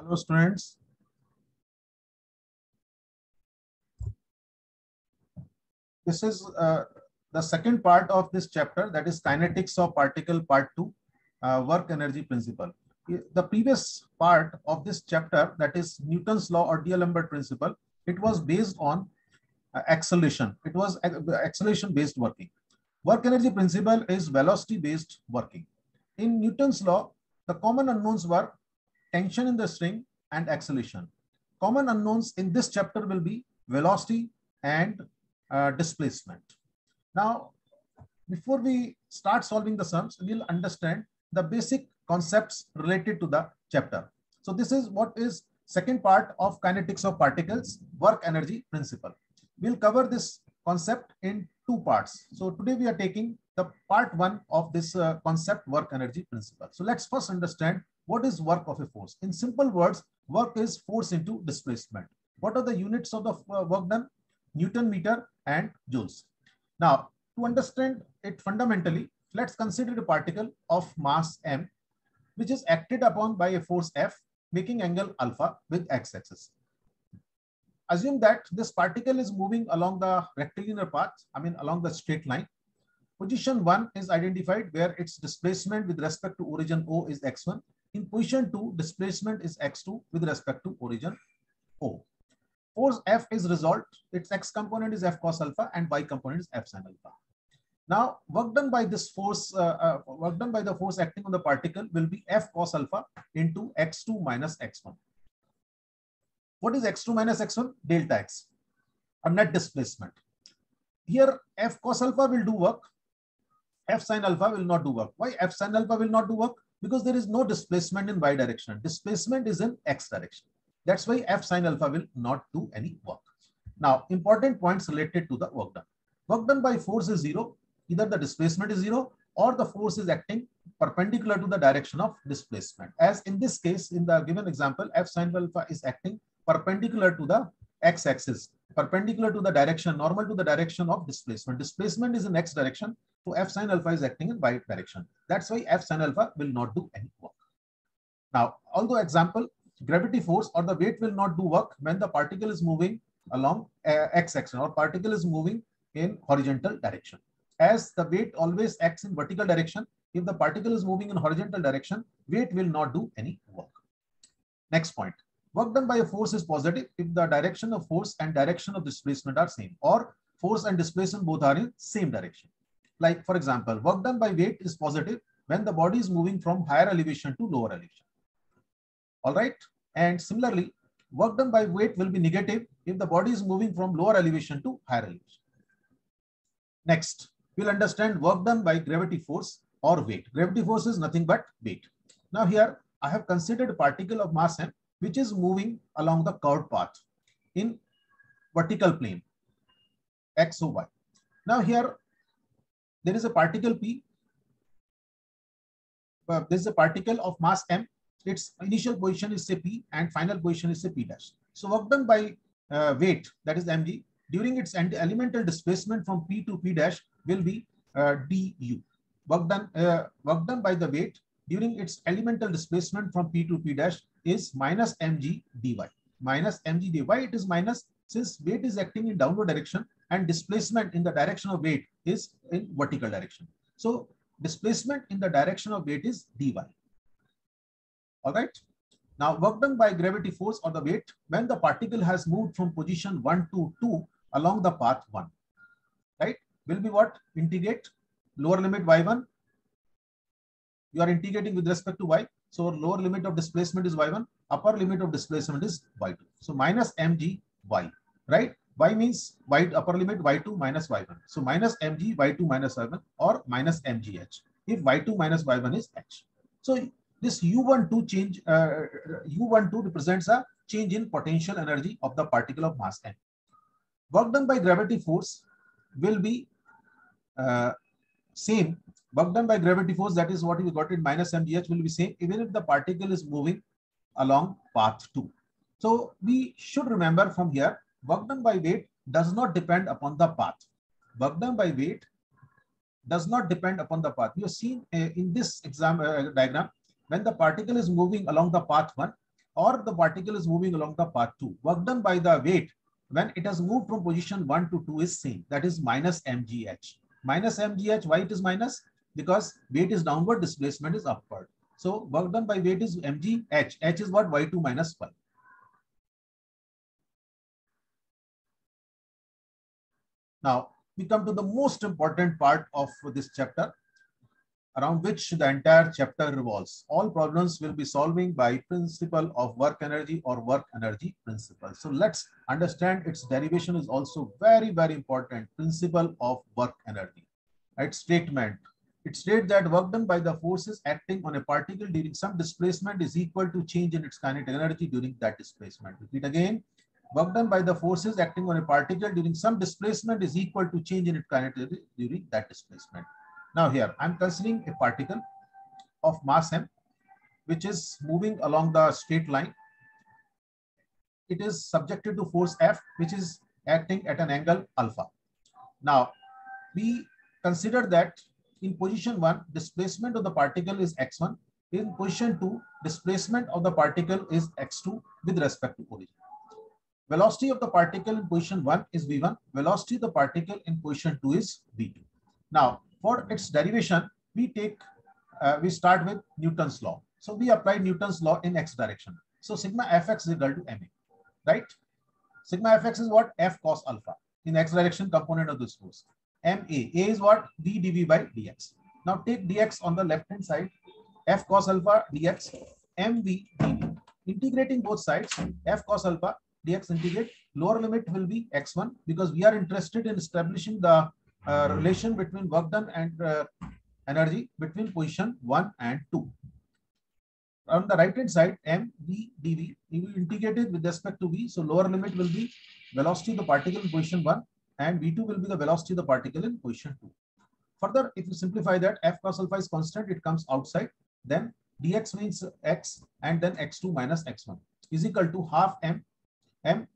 Hello students. This is the second part of this chapter, that is Kinetics of Particle Part 2, Work Energy Principle. The previous part of this chapter, that is Newton's Law or D'Alembert Principle, it was based on acceleration. It was acceleration based working. Work energy principle is velocity based working. In Newton's law, the common unknowns were tension in the string and acceleration. Common unknowns in this chapter will be velocity and displacement. Now, before we start solving the sums, we'll understand the basic concepts related to the chapter. So this is what is second part of kinetics of particles, work energy principle. We'll cover this concept in two parts. So today we are taking the part one of this concept, work energy principle. So let's first understand what is work of a force. In simple words, work is force into displacement. What are the units of the work done? Newton meter and joules. Now, to understand it fundamentally, let's consider a particle of mass m, which is acted upon by a force F, making angle alpha with x-axis. Assume that this particle is moving along the rectilinear path, along the straight line. Position 1 is identified where its displacement with respect to origin O is x1. In position 2, displacement is x2 with respect to origin O. Force F is resolved. Its x component is F cos alpha and y component is F sin alpha. Now, work done by this force, work done by the force acting on the particle will be F cos alpha into x2 minus x1. What is x2 minus x1? Delta x, or net displacement. Here, F cos alpha will do work. F sin alpha will not do work. Why F sin alpha will not do work? Because there is no displacement in y direction. Displacement is in x direction. That's why F sin alpha will not do any work. Now, important points related to the work done. Work done by force is zero. Either the displacement is zero or the force is acting perpendicular to the direction of displacement. As in this case, in the given example, F sin alpha is acting perpendicular to the x-axis, perpendicular to the direction, normal to the direction of displacement. Displacement is in x direction, so F sin alpha is acting in y direction. That's why F sin alpha will not do any work. Now, although example, gravity force or the weight will not do work when the particle is moving along x-axis or particle is moving in horizontal direction. As the weight always acts in vertical direction, if the particle is moving in horizontal direction, weight will not do any work. Next point. Work done by a force is positive if the direction of force and direction of displacement are same, or force and displacement both are in same direction. Like for example, work done by weight is positive when the body is moving from higher elevation to lower elevation. All right. And similarly, work done by weight will be negative if the body is moving from lower elevation to higher elevation. Next, we'll understand work done by gravity force or weight. Gravity force is nothing but weight. Now here, I have considered a particle of mass m, which is moving along the curved path in vertical plane, x or y. Now here, there is a particle P. There is a particle of mass m. Its initial position is say P and final position is say P dash. So work done by weight, that is mg, during its elemental displacement from P to P dash will be du. Work done by the weight during its elemental displacement from P to P dash is minus mg dy. Minus mg dy. Why it is minus? Since weight is acting in downward direction and displacement in the direction of weight is in vertical direction. So displacement in the direction of weight is dy. All right. Now, work done by gravity force or the weight when the particle has moved from position 1 to 2 along the path 1, right, will be what? Integrate lower limit y1. You are integrating with respect to y. So lower limit of displacement is y1, upper limit of displacement is y2. So minus mg y, right? Y means y upper limit y2 minus y1. So minus mg y2 minus y1 or minus mg h if y2 minus y1 is h. So this U12 change, U12 represents a change in potential energy of the particle of mass m. Work done by gravity force will be same. Work done by gravity force, that is what we got in minus mgh, will be same even if the particle is moving along path 2. So we should remember from here, work done by weight does not depend upon the path. Work done by weight does not depend upon the path. You have seen in this diagram, when the particle is moving along the path 1, or the particle is moving along the path 2, work done by the weight when it has moved from position 1 to 2 is same, that is minus mgh. Minus mgh, why it is minus? Because weight is downward, displacement is upward. So work done by weight is mgh. H is what? Y2 minus y. Now we come to the most important part of this chapter, around which the entire chapter revolves. All problems will be solving by principle of work energy or work energy principle. So let's understand its derivation is also very, very important. Principle of work energy. Its statement. It states that work done by the forces acting on a particle during some displacement is equal to change in its kinetic energy during that displacement. Repeat again. Work done by the forces acting on a particle during some displacement is equal to change in its kinetic energy during that displacement. Now here I'm considering a particle of mass m which is moving along the straight line. It is subjected to force F which is acting at an angle alpha. Now we consider that in position 1 displacement of the particle is x1. In position 2 displacement of the particle is x2 with respect to origin. Velocity of the particle in position 1 is v1. Velocity of the particle in position 2 is v2. Now for its derivation, we start with Newton's law. So we apply Newton's law in x direction. So sigma fx is equal to ma, right? Sigma fx is what? F cos alpha in x direction component of this force. Ma, a is what? V dv by dx. Now take dx on the left hand side, F cos alpha dx, mv dv. Integrating both sides, F cos alpha dx integrate, lower limit will be x1 because we are interested in establishing the relation between work done and energy between position 1 and 2. On the right hand side, m v dv, we will integrate it with respect to v. So lower limit will be velocity of the particle in position 1 and v2 will be the velocity of the particle in position 2. Further, if you simplify that, F cos alpha is constant, it comes outside. Then dx means x and then x2 minus x1 is equal to half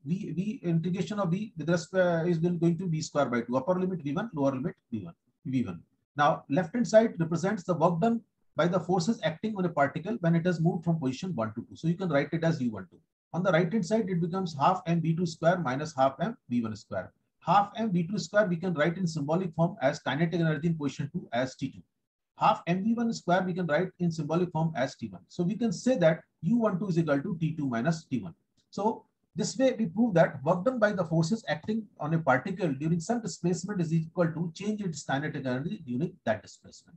v integration of v with respect is going to be square by 2. Upper limit v1, lower limit v1. Now left hand side represents the work done by the forces acting on a particle when it has moved from position 1 to 2. So you can write it as u12. On the right hand side it becomes half m v2 square minus half m v1 square. Half m v2 square we can write in symbolic form as kinetic energy in position 2 as t2. Half mv1 square we can write in symbolic form as t1. So we can say that u12 is equal to t2 minus t1. So this way we prove that work done by the forces acting on a particle during some displacement is equal to change its kinetic energy during that displacement.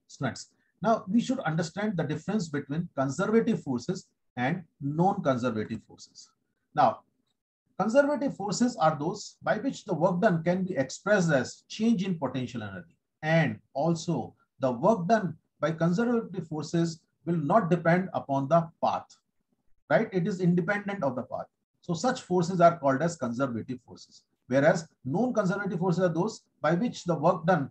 Students, now we should understand the difference between conservative forces and non-conservative forces. Now, conservative forces are those by which the work done can be expressed as change in potential energy, and also the work done by conservative forces will not depend upon the path, right? It is independent of the path. So such forces are called as conservative forces, whereas non-conservative forces are those by which the work done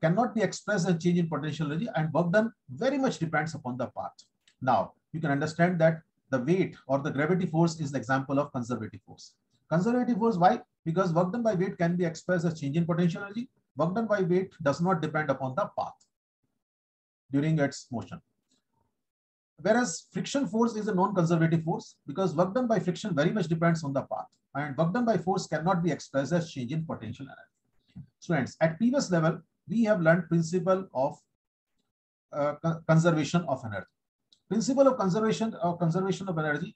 cannot be expressed as change in potential energy and work done very much depends upon the path. Now, you can understand that the weight or the gravity force is the example of conservative force. Conservative force, why? Because work done by weight can be expressed as change in potential energy. Work done by weight does not depend upon the path during its motion. Whereas friction force is a non-conservative force because work done by friction very much depends on the path, and work done by force cannot be expressed as change in potential energy. Students, at previous level, we have learned principle of conservation of energy. Principle of conservation of energy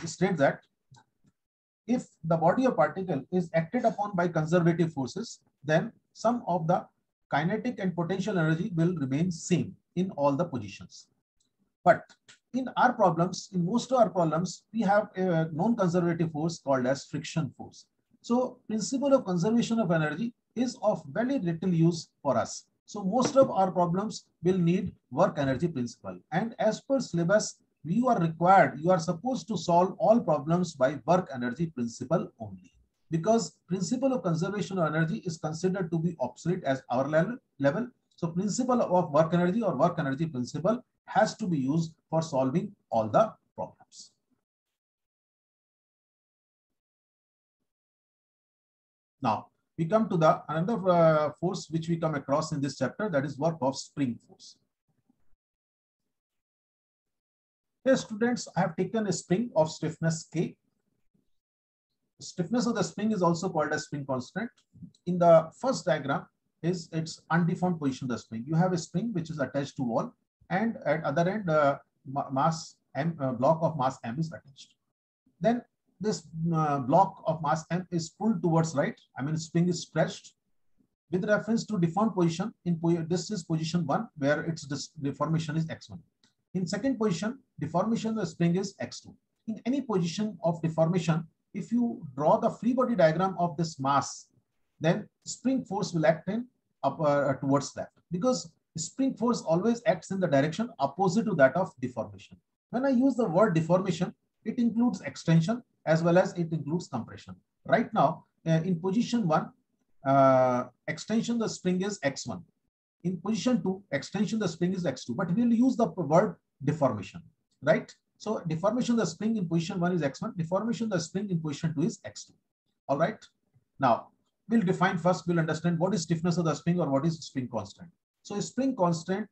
states that if the body of particle is acted upon by conservative forces, then some of the kinetic and potential energy will remain same in all the positions. But in our problems, in most of our problems, we have a non-conservative force called as friction force. So principle of conservation of energy is of very little use for us. So most of our problems will need work energy principle. And as per syllabus, you are supposed to solve all problems by work energy principle only. Because principle of conservation of energy is considered to be obsolete as our level. So principle of work energy or work energy principle has to be used for solving all the problems. Now we come to the another force which we come across in this chapter, that is work of spring force. Here, students, I have taken a spring of stiffness K. Stiffness of the spring is also called as spring constant. In the first diagram is its undeformed position of the spring. You have a spring which is attached to wall, and at other end, mass M, block of mass M is attached. Then this block of mass M is pulled towards right. I mean, spring is stretched with reference to deformed position. This is position 1, where its deformation is x1. In second position, deformation of the spring is x2. In any position of deformation, if you draw the free body diagram of this mass, then spring force will act in towards left, because spring force always acts in the direction opposite to that of deformation. When I use the word deformation, it includes extension as well as it includes compression. Right now, in position 1, extension the spring is x1. In position 2, extension the spring is x2, but we will use the word deformation, right? So deformation the spring in position 1 is x1, deformation the spring in position 2 is x2. All right. Now we'll define first, we'll understand what is stiffness of the spring or what is spring constant. So a spring constant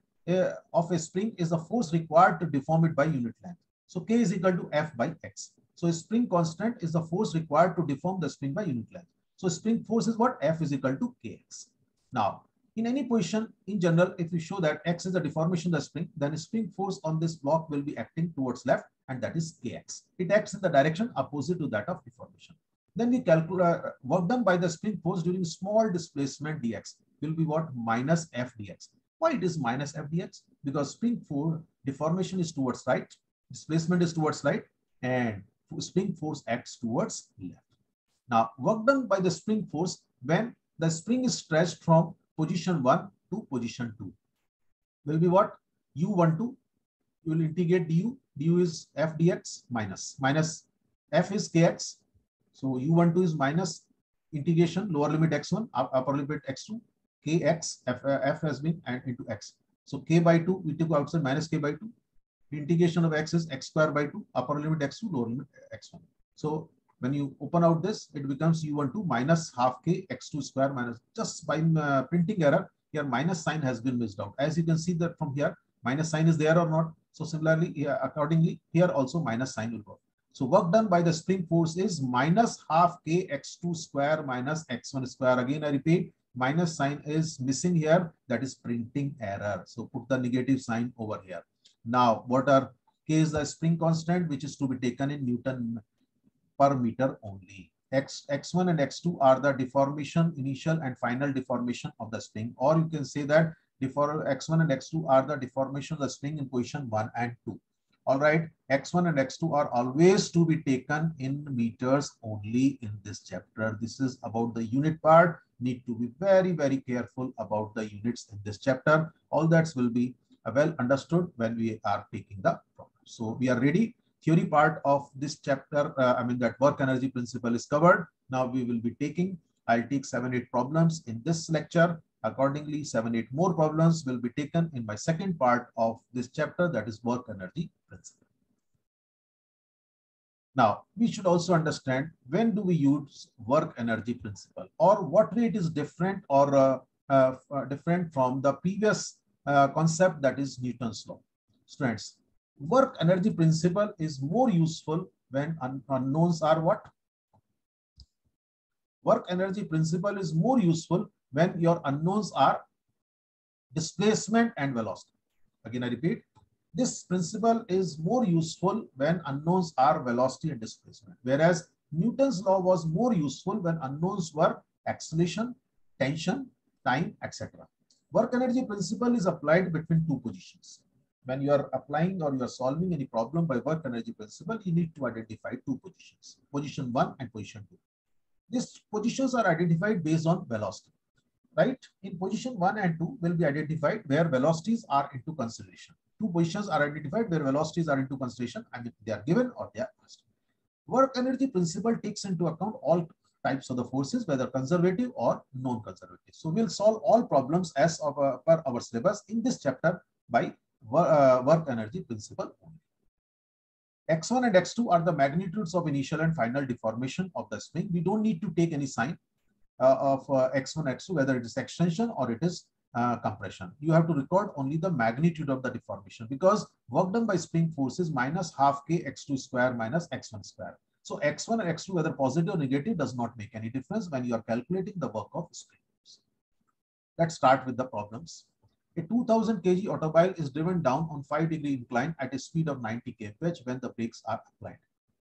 of a spring is the force required to deform it by unit length. So K is equal to F by X. So a spring constant is the force required to deform the spring by unit length. So spring force is what? F is equal to Kx. Now, in any position, in general, if we show that X is the deformation of the spring, then spring force on this block will be acting towards left, and that is Kx. It acts in the direction opposite to that of deformation. Then we calculate work done by the spring force during small displacement dx will be what? Minus F dx. Why it is minus F dx? Because spring force deformation is towards right, displacement is towards right, and spring force acts towards left. Now, work done by the spring force when the spring is stretched from position 1 to position 2 will be what? U12, you will integrate du. Du is F dx minus F is Kx. So U12 is minus integration lower limit x1, upper limit x2, Kx, F has been and into x. So K by 2, we took outside minus K by 2. Integration of x is x square by 2, upper limit x2, lower limit x1. So when you open out this, it becomes U12 minus half K x2 square minus, just by printing error, here minus sign has been missed out. As you can see that from here, minus sign is there or not. So similarly, accordingly, here also minus sign will go. So work done by the spring force is minus half K x2 square minus x1 square. Again, I repeat, minus sign is missing here. That is printing error. So put the negative sign over here. Now, what are K is the spring constant, which is to be taken in Newton per meter only. X1 and x2 are the deformation, initial and final deformation of the spring. Or you can say that X1 and x2 are the deformation of the spring in position 1 and 2. All right, x1 and x2 are always to be taken in meters only in this chapter. This is about the unit part. Need to be very, very careful about the units in this chapter. All that will be well understood when we are taking the problem. So we are ready. Theory part of this chapter, that work energy principle is covered. Now we will be taking, I'll take 7-8 problems in this lecture. Accordingly, 7-8 more problems will be taken in my second part of this chapter, that is work energy principle. Now, we should also understand when do we use work energy principle, or what way it is different or different from the previous concept, that is Newton's law. Students, work energy principle is more useful when unknowns are what? Work energy principle is more useful when your unknowns are displacement and velocity. Again, I repeat, this principle is more useful when unknowns are velocity and displacement, whereas Newton's law was more useful when unknowns were acceleration, tension, time, etc. Work energy principle is applied between two positions. When you are applying or you are solving any problem by work energy principle, you need to identify two positions, position 1 and position 2. These positions are identified based on velocity, right? In position 1 and 2 will be identified where velocities are into consideration. Two positions are identified where velocities are into consideration, and they are given or they are asked. Work energy principle takes into account all types of the forces, whether conservative or non-conservative. So we'll solve all problems as per our syllabus in this chapter by work energy principle only. X1 and X2 are the magnitudes of initial and final deformation of the spring. We don't need to take any sign of X1, X2, whether it is extension or it is compression. You have to record only the magnitude of the deformation, because work done by spring force is minus half k x2 square minus x1 square. So x1 and x2, whether positive or negative, does not make any difference when you are calculating the work of spring force. Let's start with the problems. A 2000 kg automobile is driven down on 5-degree incline at a speed of 90 kmph when the brakes are applied,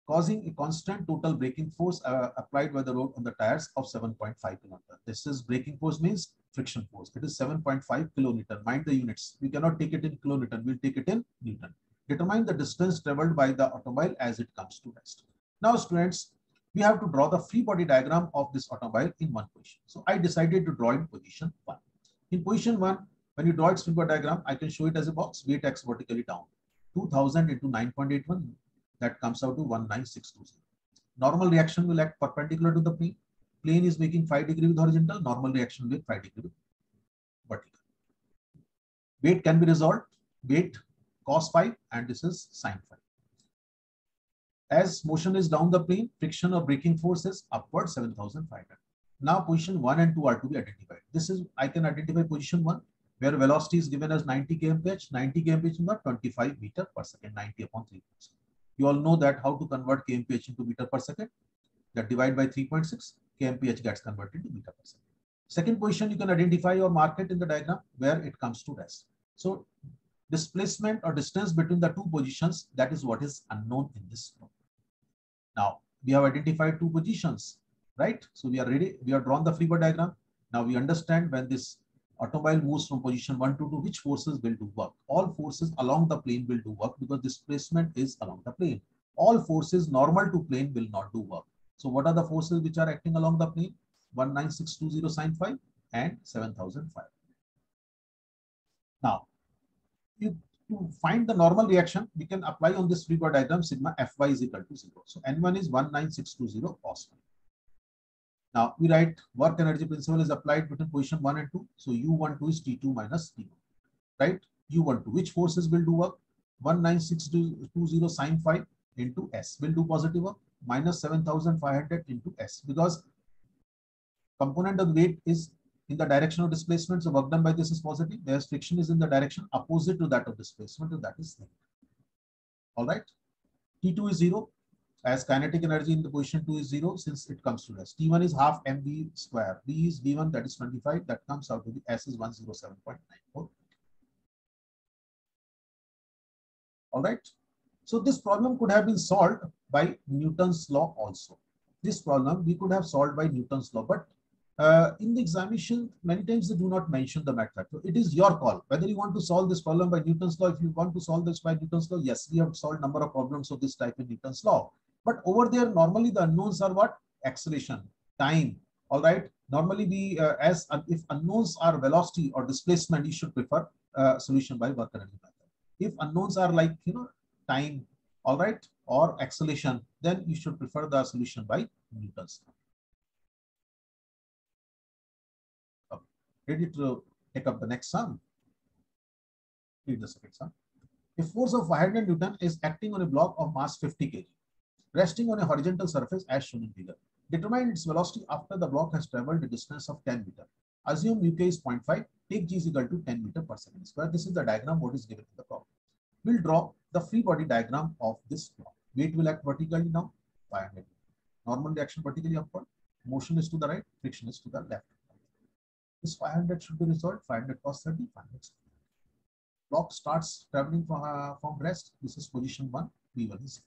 causing a constant total braking force applied by the road on the tires of 7.5 kN. This is braking force, means friction force. It is 7.5 kilonewton. Mind the units. We cannot take it in kilonewton. We'll take it in Newton. Determine the distance traveled by the automobile as it comes to rest. Now, students, we have to draw the free body diagram of this automobile in one position. So I decided to draw in position 1. In position 1, when you draw its free body diagram, I can show it as a box. Weight x vertically down. 2000 into 9.81. That comes out to 19620. Normal reaction will act perpendicular to the plane. Plane is making 5 degree with horizontal. Normal reaction will 5 degree with vertical. Weight can be resolved. Weight cos 5 and this is sin 5. As motion is down the plane, friction or braking force is upward 7500. Now position 1 and 2 are to be identified. This is, I can identify position 1 where velocity is given as 90 kmph. 90 kmph is not 25 meter per second. 90 upon 3%. You all know that how to convert kmph into meter per second. That divide by 3.6, kmph gets converted to meter per second. Second position, you can identify or mark it in the diagram where it comes to rest. So displacement or distance between the two positions, that is what is unknown in this problem. Now we have identified two positions, right? So we are ready. We have drawn the free body diagram. Now we understand when this automobile moves from position 1 to 2, which forces will do work. All forces along the plane will do work because displacement is along the plane. All forces normal to plane will not do work. So what are the forces which are acting along the plane? 19620 sin 5 and 7005. Now, to find the normal reaction, we can apply on this free body diagram sigma Fy is equal to 0. So N1 is 19620 cos 5. Now we write work energy principle is applied between position 1 and 2. So U12 is T2 minus T1, right? U12, which forces will do work? 19620 sin 5 into S will do positive work, minus 7500 into S, because component of the weight is in the direction of displacement. So work done by this is positive. There's friction is in the direction opposite to that of displacement, and that is negative. All right. T2 is 0. As kinetic energy in the position 2 is 0 since it comes to rest. T1 is half mv square. V is V1, that is 25. That comes out to be S is 107.94. All right. So this problem could have been solved by Newton's law also. This problem we could have solved by Newton's law, but in the examination, many times they do not mention the method. So it is your call whether you want to solve this problem by Newton's law. If you want to solve this by Newton's law, yes, we have solved number of problems of this type in Newton's law. But over there, normally the unknowns are what? Acceleration, time. All right. Normally, we if unknowns are velocity or displacement, you should prefer solution by work energy method. If unknowns are like time, all right, or acceleration, then you should prefer the solution by Newton's law. Okay. Ready to take up the next sum? Read the second sum. A force of 500 Newton is acting on a block of mass 50 kg. Resting on a horizontal surface as shown in figure. Determine its velocity after the block has traveled a distance of 10 meter. Assume uk is 0.5. Take g is equal to 10 meter per second square. This is the diagram what is given in the problem. We'll draw the free body diagram of this block. Weight will act vertically now, 500. Normal reaction vertically upward. Motion is to the right. Friction is to the left. This 500 should be resolved. 500 cos 30. 500. Block starts traveling from rest. This is position 1. V1 is 0.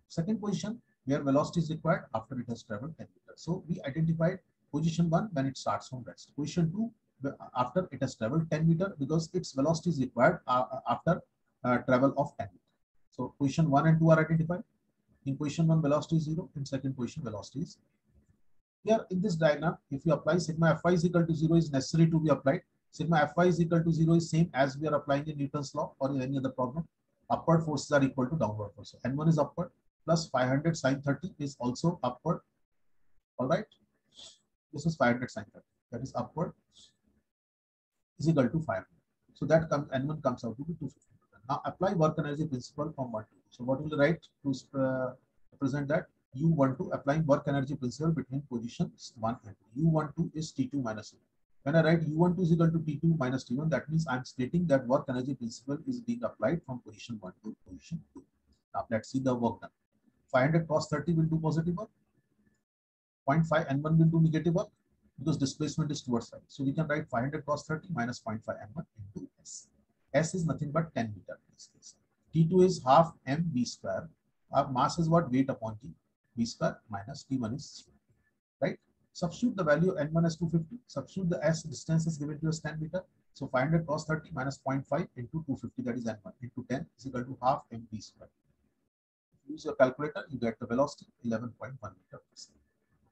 Second position, where velocity is required after it has traveled 10 meters. So we identified position 1 when it starts from rest. Position 2 after it has traveled 10 meters because its velocity is required after travel of 10 meters. So position 1 and 2 are identified. In position 1, velocity is 0. In second position, velocity is 0. Here in this diagram, if you apply sigma Fy is equal to 0 is necessary to be applied. Sigma Fy is equal to 0 is same as we are applying in Newton's law or in any other problem. Upward forces are equal to downward forces. N1 is upward. Plus 500 sin 30 is also upward. All right. This is 500 sin 30. That is upward is equal to 500. So that comes N1 comes out to be 250. Now apply work energy principle from 1 to 2. So what will you write to represent that? U12 applying work energy principle between positions 1 and 2. U12 is T2 minus 0. When I write U12 is equal to T2 minus T1, that means I'm stating that work energy principle is being applied from position 1 to position 2. Now let's see the work done. 500 cos 30 will do positive work. 0.5 N1 will do negative work because displacement is towards right. So we can write 500 cos 30 minus 0.5 N1 into S. S is nothing but 10 meter in this case. T2 is half mv square. Our mass is what? Weight upon T. V square minus T1 is 0. Right? Substitute the value N1 as 250. Substitute the S distance is given to us 10 meter. So 500 cos 30 minus 0.5 into 250, that is N1, into 10 is equal to half mv square. Use your calculator, you get the velocity 11.1 meter per second.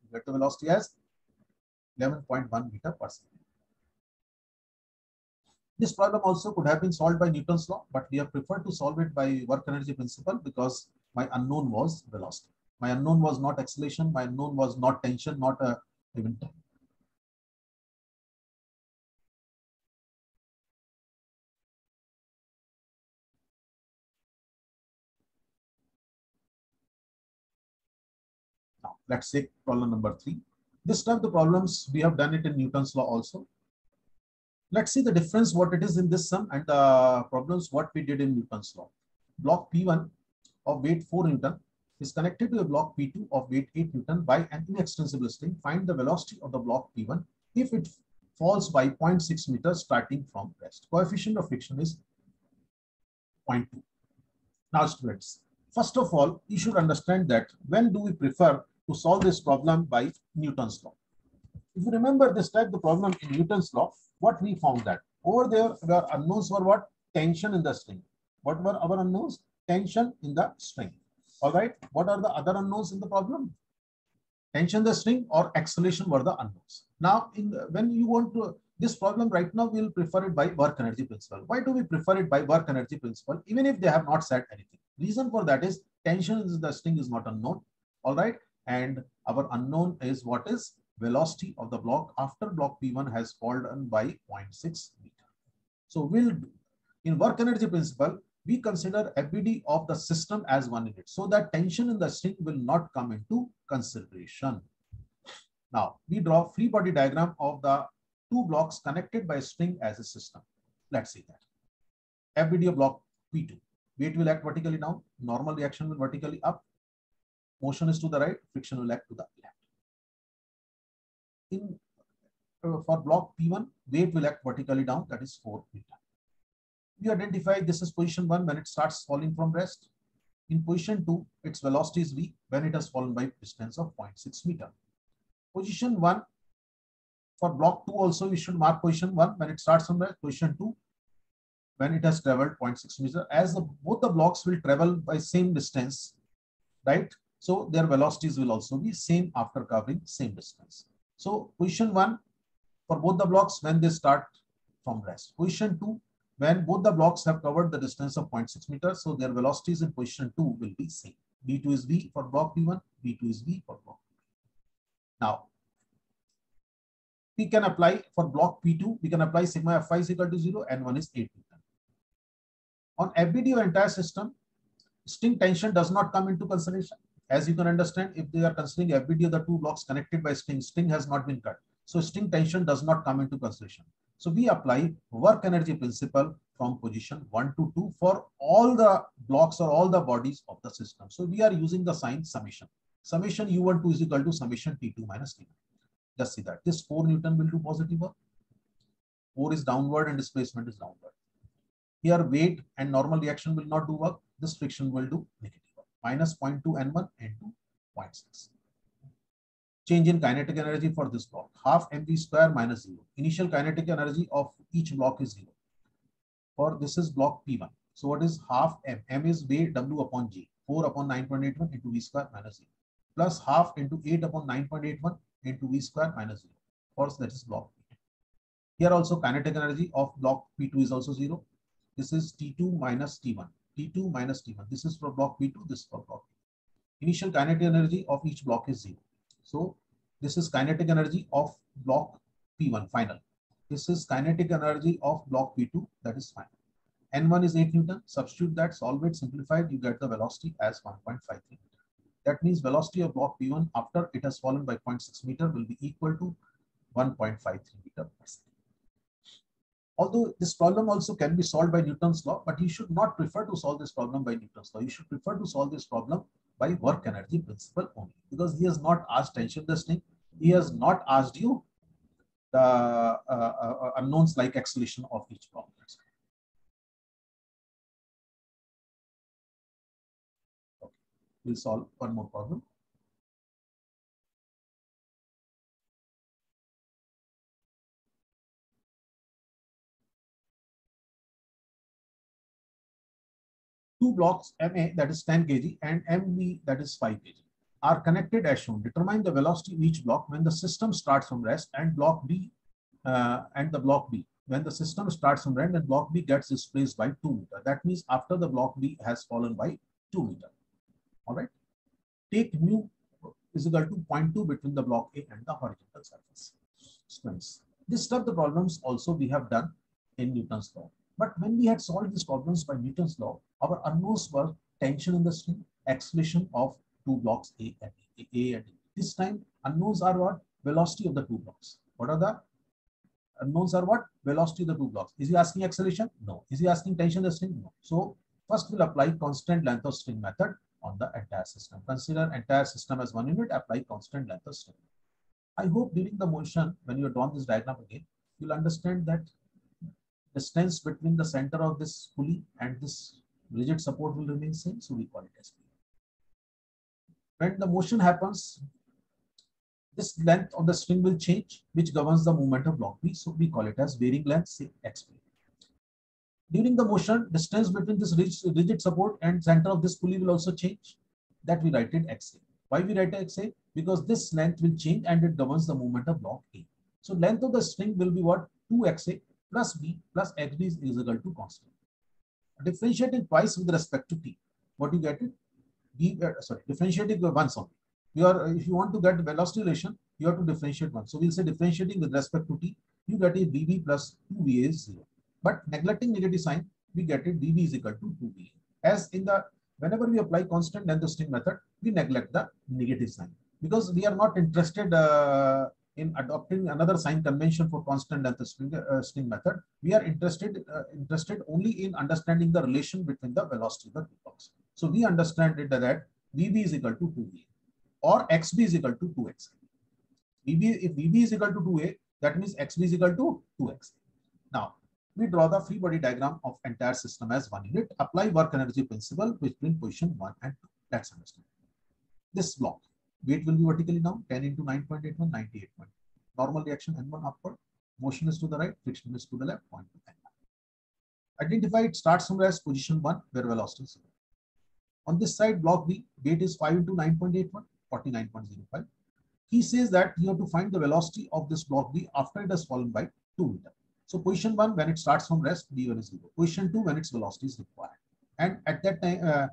You get the velocity as 11.1 meter per second. This problem also could have been solved by Newton's law, but we have preferred to solve it by work energy principle because my unknown was velocity. My unknown was not acceleration, my unknown was not tension, not even time. Now, let's take problem number 3. This time the problems, we have done it in Newton's law also. Let's see the difference, what it is in this sum and the problems, what we did in Newton's law. Block P1 of weight 4 Newton is connected to a block P2 of weight 8 Newton by an inextensible string. Find the velocity of the block P1 if it falls by 0.6 meters starting from rest. Coefficient of friction is 0.2. Now, students, first of all, you should understand that when do we prefer to solve this problem by Newton's law? If you remember this type, the problem in Newton's law, what we found that over there, the unknowns were what? Tension in the string. What were our unknowns? Tension in the string. All right. What are the other unknowns in the problem? Tension in the string or acceleration were the unknowns. Now, when you want to this problem right now, we will prefer it by work energy principle. Why do we prefer it by work energy principle, even if they have not said anything? Reason for that is tension in the string is not unknown. All right. And our unknown is what is velocity of the block after block P1 has fallen by 0.6 meter. So we'll in work energy principle, we consider FBD of the system as 1 unit so that tension in the string will not come into consideration. Now we draw free body diagram of the two blocks connected by a string as a system. Let's see that. FBD of block P2. Weight will act vertically down, normal reaction will vertically up, motion is to the right, friction will act to the left. For block P1, weight will act vertically down, that is 4 meter. We identify this is position 1 when it starts falling from rest. In position 2, its velocity is v when it has fallen by distance of 0.6 meter. Position 1 for block 2 also we should mark position 1 when it starts from rest. Position 2 when it has traveled 0.6 meter. As both the blocks will travel by same distance, right? So their velocities will also be same after covering same distance. So position 1 for both the blocks when they start from rest. Position 2 when both the blocks have covered the distance of 0.6 meters, so their velocities in position 2 will be same. V2 is V for block P1, V2 is V for block P2. Now, we can apply for block P2, we can apply sigma Fi is equal to 0 and 1 is 8 Newton. On FBD of entire system, string tension does not come into consideration. As you can understand, if they are considering FBD of the two blocks connected by string has not been cut. So string tension does not come into consideration. So we apply work energy principle from position 1 to 2 for all the blocks or all the bodies of the system. So we are using the sign summation. Summation U12 is equal to summation T2 minus T1. Just see that this 4 Newton will do positive work. 4 is downward and displacement is downward. Here weight and normal reaction will not do work. This friction will do negative work. Minus 0.2 N1 into 0.6. Change in kinetic energy for this block, half mv square minus 0. Initial kinetic energy of each block is 0. For this is block P1. So what is half m? M is weight W upon G. 4 upon 9.81 into V square minus 0. Plus half into 8 upon 9.81 into V square minus 0. For that is block P2. Here also kinetic energy of block P2 is also 0. This is T2 minus T1. T2 minus T1. This is for block P2. This is for block P2. Initial kinetic energy of each block is 0. So this is kinetic energy of block P1 final. This is kinetic energy of block P2, that is final. N1 is 8 Newton. Substitute that, solve it, simplified, you get the velocity as 1.53 meter. That means velocity of block P1 after it has fallen by 0.6 meter will be equal to 1.53 meter per second. Although this problem also can be solved by Newton's law, but you should not prefer to solve this problem by Newton's law. You should prefer to solve this problem by work energy principle only, because he has not asked tension testing. He has not asked you the unknowns like acceleration of each problem. Okay. We'll solve one more problem. Two blocks MA, that is 10 kg, and MB, that is 5 kg, are connected as shown. Determine the velocity of each block when the system starts from rest, and block B and the block B. When the system starts from rest and block B gets displaced by 2 meter. That means after the block B has fallen by 2 meter. All right. Take mu is equal to 0.2 between the block A and the horizontal surface. Students, this stuff the problems also we have done in Newton's law. But when we had solved these problems by Newton's law, our unknowns were tension in the string, acceleration of two blocks A and B. This time unknowns are what? Velocity of the two blocks. What are the unknowns are what? Velocity of the two blocks. Is he asking acceleration? No. Is he asking tension of the string? No. So first we'll apply constant length of string method on the entire system. Consider entire system as 1 unit, apply constant length of string. I hope during the motion, when you are drawn this diagram again, you'll understand that distance between the center of this pulley and this rigid support will remain same, so we call it as P. When the motion happens, this length of the string will change, which governs the movement of block B, so we call it as varying length, say XP. During the motion, distance between this rigid support and center of this pulley will also change. That we write it XA. Why we write XA? Because this length will change and it governs the movement of block A. So length of the string will be what? 2XA plus B plus XB is equal to constant. Differentiating twice with respect to T. What you get it? Differentiating once only. If you want to get the velocity relation, you have to differentiate once. So we'll say differentiating with respect to T, you get a VB plus 2VA is 0. But neglecting negative sign, we get it VB is equal to 2VA. As in the, whenever we apply constant length of string method, we neglect the negative sign because we are not interested in adopting another sign convention for constant length of string method. We are interested only in understanding the relation between the velocity of the two blocks. So we understand it that VB is equal to 2VA or XB is equal to 2XA. If VB is equal to 2A, that means XB is equal to 2XA. Now, we draw the free body diagram of entire system as 1 unit. Apply work energy principle between position 1 and 2. Let's understand. This block, weight will be vertically down, 10 into 9.81, 98. Normal reaction N1 upward, motion is to the right, friction is to the left, point to N1. Identify it starts somewhere as position 1, where velocity is 0. On this side, block B, weight is 5 into 9.81, 49.05. He says that you have to find the velocity of this block B after it has fallen by 2 meters. So position 1, when it starts from rest, V1 is 0. Position 2, when its velocity is required. And at that time,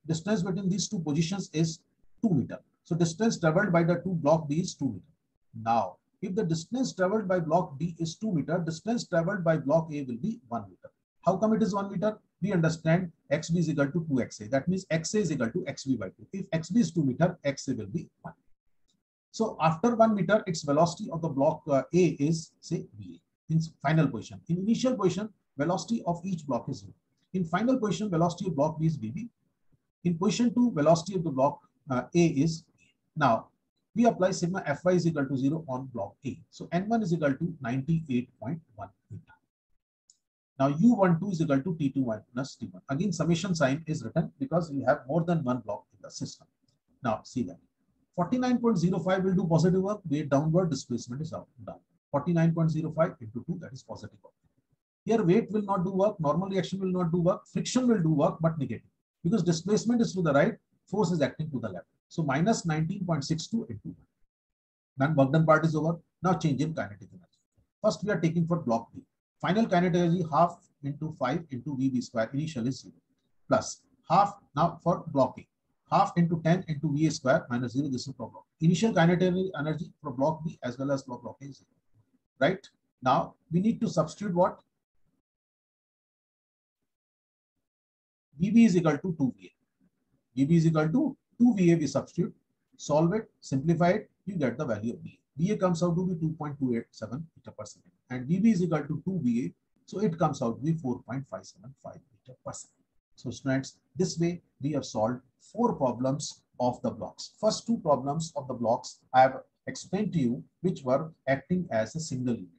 distance between these two positions is 2 meters. So distance traveled by the two block B is 2 meters. Now, if the distance traveled by block B is 2 meters, distance traveled by block A will be 1 meter. How come it is 1 meter? We understand XB is equal to 2XA. That means XA is equal to XB by 2. If XB is 2 meters, XA will be 1. So after 1 meter, its velocity of the block A is, say, VA. In final position. In initial position, velocity of each block is 0. In final position, velocity of block B is VB. In position 2, velocity of the block A is VA. Now, we apply sigma Fy is equal to 0 on block A. So N1 is equal to 98.1 meter. Now U12 is equal to T21 plus T1. Again, summation sign is written because we have more than one block in the system. Now, see that. 49.05 will do positive work, weight downward, displacement is down. 49.05 into 2, that is positive work. Here weight will not do work, normal reaction will not do work, friction will do work, but negative. Because displacement is to the right, force is acting to the left. So minus 19.62 into 1. Then work done part is over. Now change in kinetic energy. First we are taking for block B. Final kinetic energy half into 5 into VB square, initial is 0. Plus half now for block A. Half into 10 into VA square minus 0, this is for block. Initial kinetic energy for block B as well as block A is 0. Right? Now, we need to substitute what? VB is equal to 2VA. VB is equal to 2VA, we substitute. Solve it, simplify it, you get the value of VA. VA comes out to be 2.287 meter per second, and VB is equal to 2 VA, so it comes out to be 4.575 meter per second. So students, this way we have solved 4 problems of the blocks. First 2 problems of the blocks I have explained to you, which were acting as a single unit.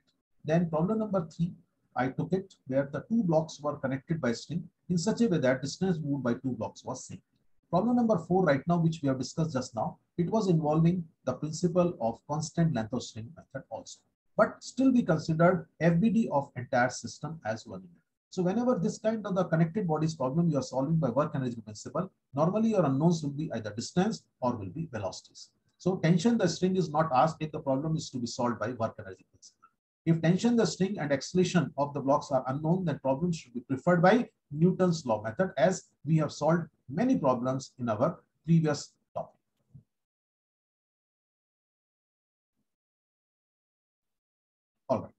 Then problem number 3, I took it where the 2 blocks were connected by string in such a way that distance moved by 2 blocks was same. Problem number 4 right now, which we have discussed just now, it was involving the principle of constant length of string method also. But still we considered FBD of entire system as 1 unit. So whenever this kind of the connected bodies problem you are solving by work energy principle, normally your unknowns will be either distance or will be velocities. So tension the string is not asked if the problem is to be solved by work energy principle. If tension the string and acceleration of the blocks are unknown, then problems should be preferred by Newton's law method, as we have solved many problems in our previous topic. All right.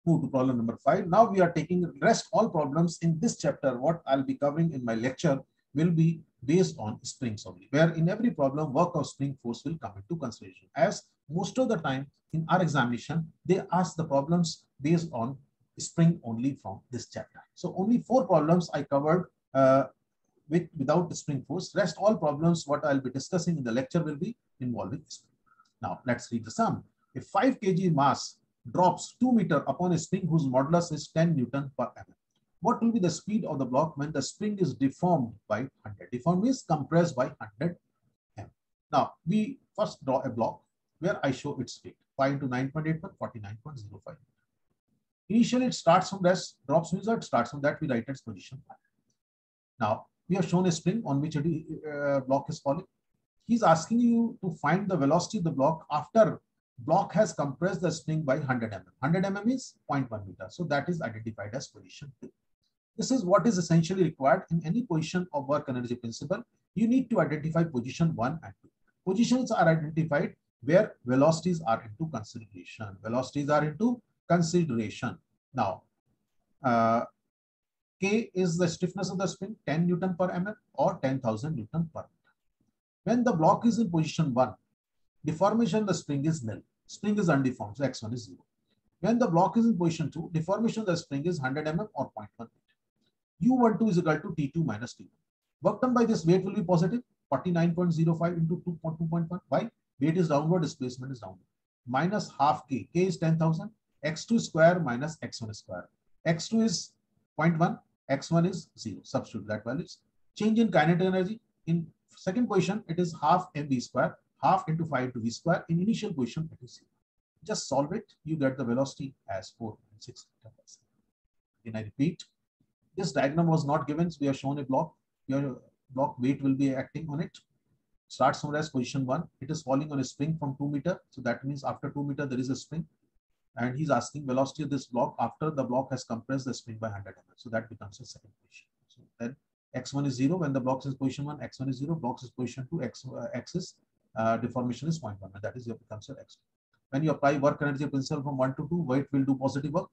Move to problem number 5. Now we are taking rest all problems in this chapter. What I'll be covering in my lecture will be based on springs only, where in every problem work of spring force will come into consideration, as most of the time in our examination they ask the problems based on spring only from this chapter. So only 4 problems I covered without the spring force. Rest all problems what I'll be discussing in the lecture will be involving spring. Now let's read the sum. If 5 kg mass drops 2 meters upon a spring whose modulus is 10 Newton per mm, what will be the speed of the block when the spring is deformed by 100? Deformed means compressed by 100 m. Now we first draw a block where I show its speed 5 into 9.8 per 49.05. Initially it starts from rest, drops means it starts from that, we write its position 1. Now we have shown a spring on which a block is falling. He's asking you to find the velocity of the block after block has compressed the spring by 100 mm. 100 mm is 0.1 meter. So that is identified as position 2. This is what is essentially required in any position of work energy principle. You need to identify position 1 and 2. Positions are identified where velocities are into consideration. Velocities are into consideration. Now, K is the stiffness of the spring, 10 Newton per mm or 10,000 Newton per meter. When the block is in position 1, deformation of the spring is nil. Spring is undeformed, so x1 is 0. When the block is in position 2, deformation of the spring is 100 mm or 0.1 meter. U12 is equal to T2 minus T1. Work done by this weight will be positive, 49.05 into 2.1. Why? Weight is downward, displacement is downward. Minus half K. K is 10,000. X2 square minus X1 square. X2 is 0.1. X1 is 0. Substitute that values. Change in kinetic energy. In second position, it is half mv square. Half into 5 into v square. In initial position, it is 0. Just solve it. You get the velocity as 4.6 meters per second. Again, I repeat. This diagram was not given, so we have shown a block. Your block weight will be acting on it. Starts from as position 1. It is falling on a spring from 2 meter. So that means after 2 meter, there is a spring. And he's asking velocity of this block after the block has compressed the spring by 100 mm. So that becomes a second position. So then x1 is 0. When the block is position 1, x1 is 0. Block is position 2, x is deformation is 0.1. And that is your becomes your x2. When you apply work energy principle from 1 to 2, weight will do positive work.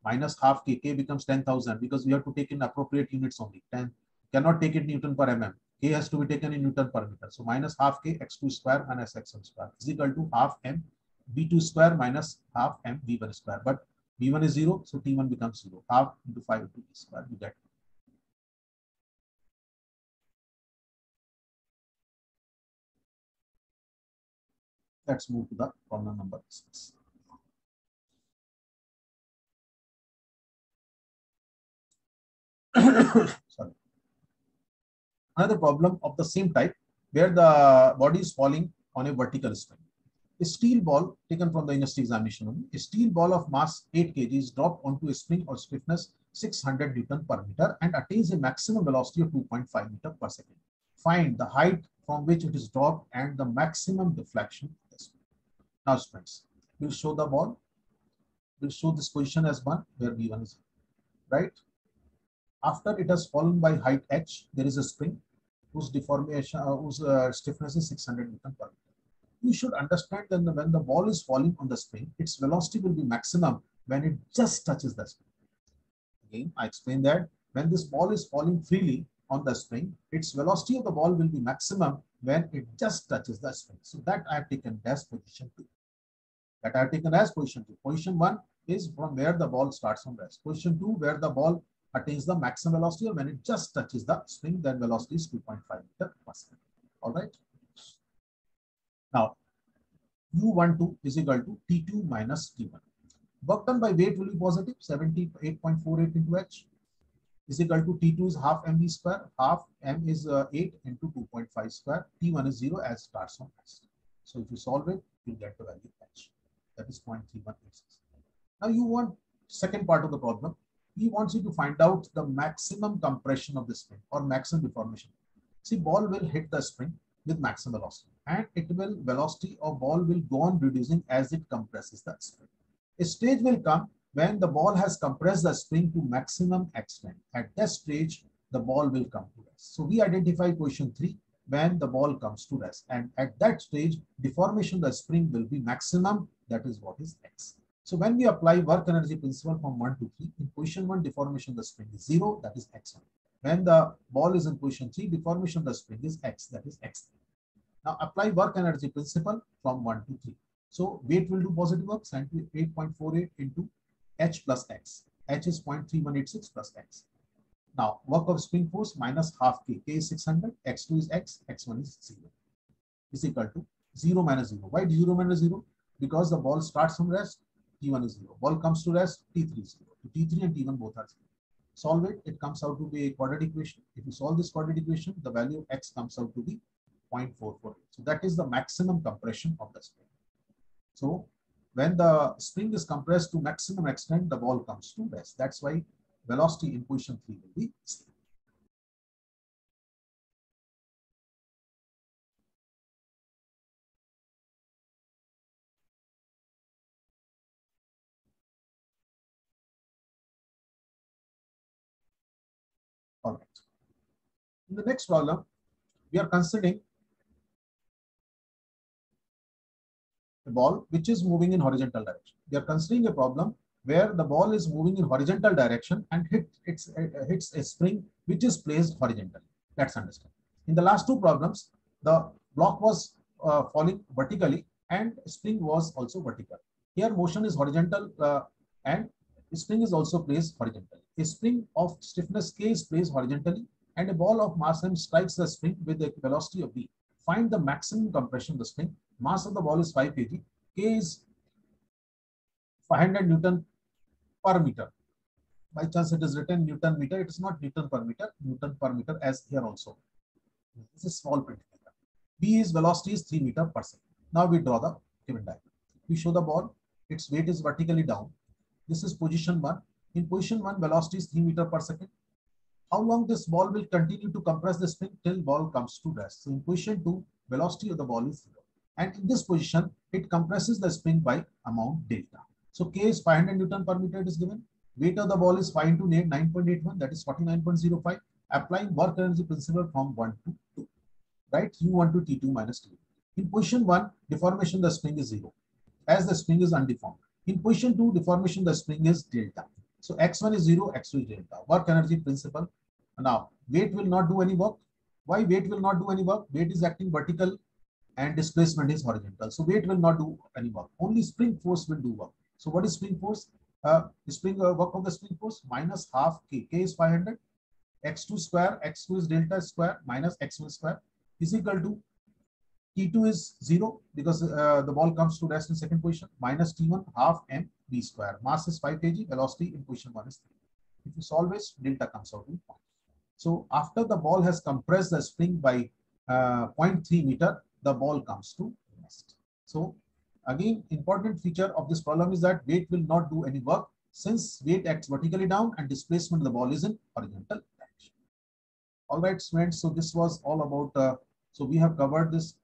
Minus half K, K becomes 10,000 because we have to take in appropriate units only. 10 cannot take it Newton per mm. K has to be taken in Newton per meter. So minus half K x2 square minus x1 square is equal to half m v2 square minus half m v1 square. But v1 is 0, so t1 becomes 0. Half into 5 into v square, you get. Let's move to the problem number 6. Sorry. Another problem of the same type where the body is falling on a vertical spring. A steel ball taken from the industry examination only. A steel ball of mass 8 kg is dropped onto a spring of stiffness 600 Newton per meter and attains a maximum velocity of 2.5 meter per second. Find the height from which it is dropped and the maximum deflection of the spring. Now, friends, we'll show the ball. We'll show this position as 1 where V1 is 0, right? After it has fallen by height h, there is a spring whose deformation, whose stiffness is 600 Newton per meter. You should understand that when the ball is falling on the spring, its velocity will be maximum when it just touches the spring. Again, I explained that when this ball is falling freely, on the spring, its velocity of the ball will be maximum when it just touches the spring. So that I have taken as position 2. That I have taken as position 2. Position 1 is from where the ball starts from rest. Position 2, where the ball attains the maximum velocity, or when it just touches the spring, then velocity is 2.5 meter per second. All right. Now, U12 is equal to T2 minus T1. Work done by weight will be positive, 78.48 into H is equal to T2 is half mv square, half m is 8 into 2.5 square, T1 is 0 as starts from rest. So if you solve it, you'll get the value H. That is 0.3186. Now you want second part of the problem. He wants you to find out the maximum compression of the spring or maximum deformation. See, ball will hit the spring with maximum velocity, and velocity of ball will go on reducing as it compresses the spring. A stage will come when the ball has compressed the spring to maximum extent. At that stage, the ball will come to rest. So we identify question 3 when the ball comes to rest, and at that stage, deformation of the spring will be maximum. That is what is X. So when we apply work energy principle from 1 to 3, in position 1, deformation of the spring is 0, that is X1. When the ball is in position 3, deformation of the spring is X, that is X3. Now apply work energy principle from 1 to 3. So weight will do positive work, 78.48 into H plus X. H is 0.3186 plus X. Now work of spring force minus half K. K is 600, X2 is X, X1 is 0. Is equal to 0 minus 0. Why 0 minus 0? Because the ball starts from rest, T1 is 0. Ball comes to rest, T3 is 0. So T3 and T1 both are 0. Solve it, it comes out to be a quadratic equation. If you solve this quadratic equation, the value of X comes out to be 0.448. So that is the maximum compression of the spring. So when the spring is compressed to maximum extent, the ball comes to rest. That's why velocity in position 3 will be 0. All right. In the next problem, we are considering a ball which is moving in horizontal direction. We are considering a problem where the ball is moving in horizontal direction and hits a spring which is placed horizontally. Let's understand. In the last two problems, the block was falling vertically and spring was also vertical. Here motion is horizontal and spring is also placed horizontally. A spring of stiffness K is placed horizontally and a ball of mass M strikes the spring with a velocity of V. Find the maximum compression of the spring. Mass of the ball is 5 kg. K is 500 Newton per meter. By chance it is written Newton meter. It is not Newton per meter. Newton per meter as here also. This is small print. B is velocity is 3 meter per second. Now we draw the given diagram. We show the ball. Its weight is vertically down. This is position 1. In position 1, velocity is 3 meter per second. How long this ball will continue to compress the spring till ball comes to rest. So in position 2, velocity of the ball is 0. And in this position, it compresses the spring by amount delta. So K is 500 Newton per meter it is given. Weight of the ball is 5 into 9.81, that is 49.05. Applying work energy principle from 1 to 2. Right? U1 to T2 minus T2. In position 1, deformation of the spring is 0, as the spring is undeformed. In position 2, deformation of the spring is delta. So X1 is 0, X2 is delta. Work energy principle. Now, weight will not do any work. Why weight will not do any work? Weight is acting vertical and displacement is horizontal. So weight will not do any work. Only spring force will do work. So what is spring force? Work of the spring force minus half K. K is 500. X2 square, X2 is delta square minus X1 square is equal to T2 is 0 because the ball comes to rest in second position minus T1 half M V square. Mass is 5 kg. Velocity in position 1 is 3. If you solve it, delta comes out to 1. So after the ball has compressed the spring by 0.3 meter, the ball comes to rest. So again, important feature of this problem is that weight will not do any work since weight acts vertically down and displacement of the ball is in horizontal direction. All right, students. So this was all about. So we have covered this